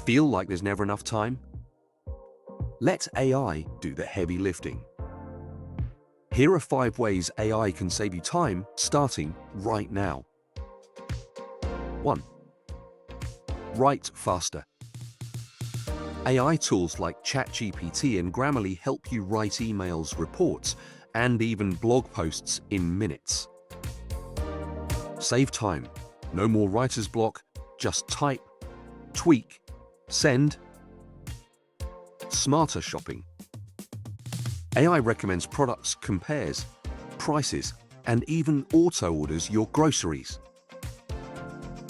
Feel like there's never enough time? Let AI do the heavy lifting. Here are 5 ways AI can save you time, starting right now. 1. Write faster. AI tools like ChatGPT and Grammarly help you write emails, reports, and even blog posts in minutes. Save time. No more writer's block, just type, tweak, send. Smarter shopping. AI recommends products, compares prices, and even auto-orders your groceries.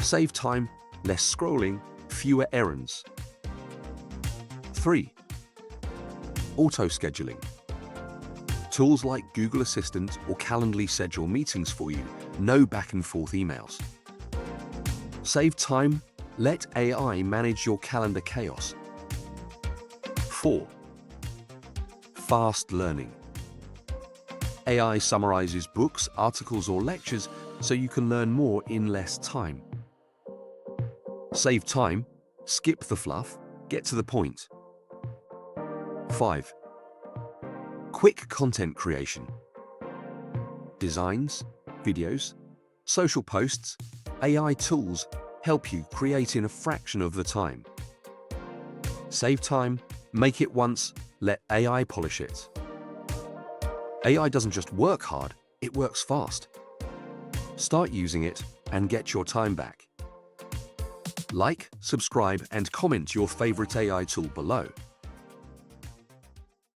Save time, less scrolling, fewer errands. 3. Auto-scheduling. Tools like Google Assistant or Calendly schedule meetings for you, no back-and-forth emails. Save time, let AI manage your calendar chaos. 4. Fast learning. AI summarizes books, articles, or lectures so you can learn more in less time. Save time, skip the fluff, get to the point. 5. Quick content creation. Designs, videos, social posts, AI tools help you create in a fraction of the time. Save time, make it once, let AI polish it. AI doesn't just work hard, it works fast. Start using it and get your time back. Like, subscribe, and comment your favorite AI tool below.